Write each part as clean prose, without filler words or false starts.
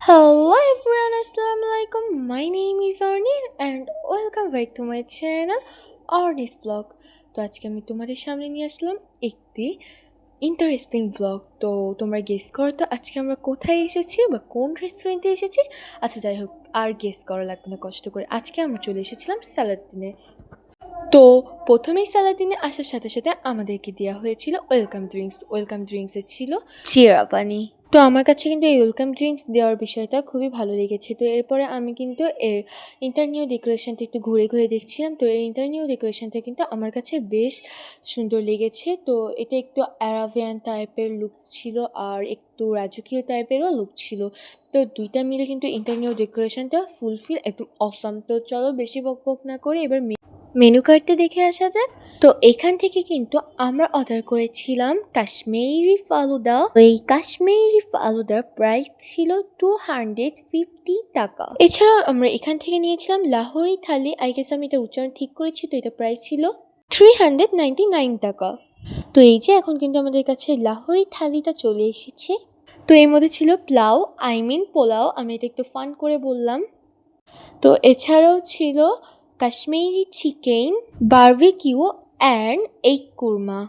Hello everyone, Assalamu alaikum. My name is Arni and welcome back to my channel Arni's Vlog. তো আজকে আমি তোমাদের সামনে নিয়ে আসলাম একটি ইন্টারেস্টিং ব্লগ। তো তোমরা গেস করো তো আজকে আমরা কোথায় এসেছি বা কোন রেস্টুরেন্টে এসেছি। আচ্ছা যাই হোক, আর গেস করা লাগবে না কষ্ট করে। আজকে আমরা চলে এসেছিলাম সালাদিনে। তো প্রথমেই সালাদিনে আসার সাথে সাথে আমাদেরকে দেওয়া হয়েছিল ওয়েলকাম ড্রিঙ্কসে ছিল চিরা পানি। তো আমার কাছে কিন্তু এই ওয়েলকাম ড্রিঙ্কস দেওয়ার বিষয়টা খুবই ভালো লেগেছে। তো এরপরে আমি কিন্তু এর ইন্টারনিউ ডেকোরেশনটা একটু ঘুরে ঘুরে দেখছিলাম। তো এই ইন্টারনিউ ডেকোরেশনটা কিন্তু আমার কাছে বেশ সুন্দর লেগেছে। তো এটা একটু অ্যারাবিয়ান টাইপের লুক ছিল আর একটু রাজকীয় টাইপেরও লুক ছিল। তো দুইটা মিলে কিন্তু ইন্টারনিউ ডেকোরেশনটা ফুলফিল একদম অসম। তো চলো বেশি বকবক না করে এবার মেনু কার্ডটা দেখে আসা যাক। তো এখান থেকে কিন্তু আমরা অর্ডার করেছিলাম কাশ্মীরি ফালুদা। এই কাশ্মীরি ফালুদার প্রাইস ছিল 250 টাকা। এছাড়াও আমরা এখান থেকে নিয়েছিলাম লাহোরি থালি। আই গেস আমি এটা উচ্চারণ ঠিক করেছি। তো এটা প্রাইস ছিল 399 টাকা। তো এই যে এখন কিন্তু আমাদের কাছে লাহোরি থালিটা চলে এসেছে। তো এর মধ্যে ছিল পোলাও। আমি এটা একটু ফান করে বললাম। তো এছাড়াও ছিল Kashmiri chicken, barbecue and egg korma.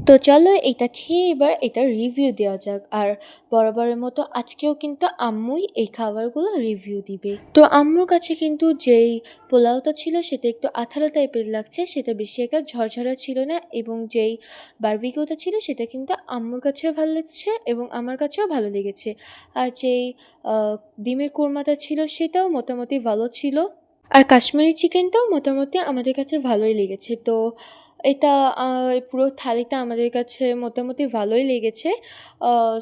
তো চলো এটা খেয়ে এবার এটার রিভিউ দেওয়া যাক। আর বরাবরের মতো আজকেও কিন্তু আম্মুই এই খাবারগুলো রিভিউ দিবে। তো আম্মুর কাছে কিন্তু যেই পোলাওটা ছিল সেটা একটু আঠালো টাইপের লাগছে, সেটা বেশি একটা ঝরঝরা ছিল না। এবং যেই বারবিকিউটা ছিল সেটা কিন্তু আম্মুর কাছেও ভালো লেগেছে এবং আমার কাছেও ভালো লেগেছে। আর যেই ডিমের কোরমাটা ছিল সেটাও মোটামুটি ভালো ছিল। আর কাশ্মীরি চিকেনটাও মোটামুটি আমাদের কাছে ভালোই লেগেছে। তো এটা পুরো থালিটা আমাদের কাছে মোটামুটি ভালোই লেগেছে।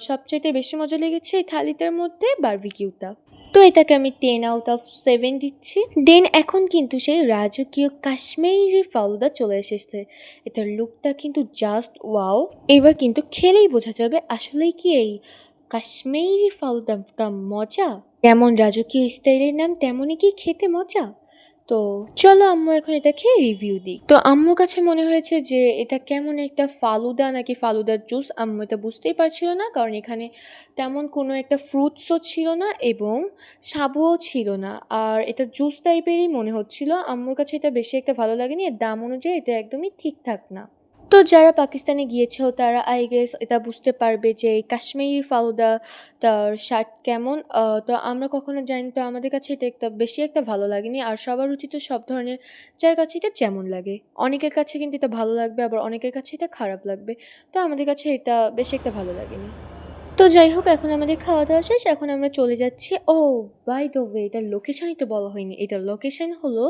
সবচাইতে বেশি মজা লেগেছে এই থালিটার মধ্যে বারবিকিউটা। তো এটাকে আমি 10/7 দিচ্ছি। দেন এখন কিন্তু সেই রাজকীয় কাশ্মীরি ফালুদা চলে এসেছে। এটার লুকটা কিন্তু জাস্ট ওয়াও। এবার কিন্তু খেলেই বোঝা যাবে আসলেই কি এই কাশ্মীরি ফালুদাটা মজা। যেমন রাজকীয় স্টাইলের নাম তেমনই কি খেতে মজা। তো চলো আম্মু এখন এটা খেয়ে রিভিউ দিই। তো আম্মুর কাছে মনে হয়েছে যে এটা কেমন একটা ফালুদা নাকি ফালুদার জুস, আম্মু এটা বুঝতেই পারছিল না। কারণ এখানে তেমন কোনো একটা ফ্রুটসও ছিল না এবং সাবুও ছিল না। আর এটা জুস টাইপেরই মনে হচ্ছিল। আম্মুর কাছে এটা বেশি একটা ভালো লাগেনি। আর দাম অনুযায়ী এটা একদমই ঠিকঠাক না। তো যারা পাকিস্তানে গিয়েছো তারা আই গেস এটা বুঝতে পারবে যে কাশ্মীরি ফালুদা তার স্বাদ কেমন। তো আমরা কখনো জানি, তো আমাদের কাছে এটা একটা বেশি একটা ভালো লাগেনি। আর সবার উচিত সব ধরনের যার কাছে এটা যেমন লাগে, অনেকের কাছে কিন্তু এটা ভালো লাগবে আবার অনেকের কাছে এটা খারাপ লাগবে। তো আমাদের কাছে এটা বেশি একটা ভালো লাগেনি। তো যাই হোক, এখন আমাদের খাওয়া দাওয়া শেষ। এখন আমরা চলে যাচ্ছি। ও বাই দ্য ওয়ে, এটার লোকেশনই তো বলা হয়নি। এটার লোকেশন হলো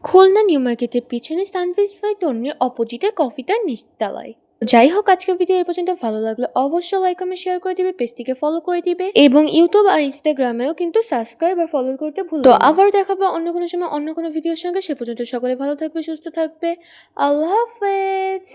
খুলনা নিউ মার্কেটের পিছনে সানফিস বাই তন্নির অপোজিটে কফিটার নিচতলায়। যাই হোক, আজকের ভিডিও এই পর্যন্ত। ভালো লাগলে অবশ্যই লাইক কমেন্ট শেয়ার করে দিবে, পেজটিকে ফলো করে দিবে এবং ইউটিউব আর ইনস্টাগ্রামেও কিন্তু সাবস্ক্রাইব আর ফলো করতে ভুলবে না। তো আবার দেখাবো অন্য কোনো সময় অন্য কোনো ভিডিওর সঙ্গে। সে পর্যন্ত সকলে ভালো থাকবে, সুস্থ থাকবে। আল্লাহ হাফেজ।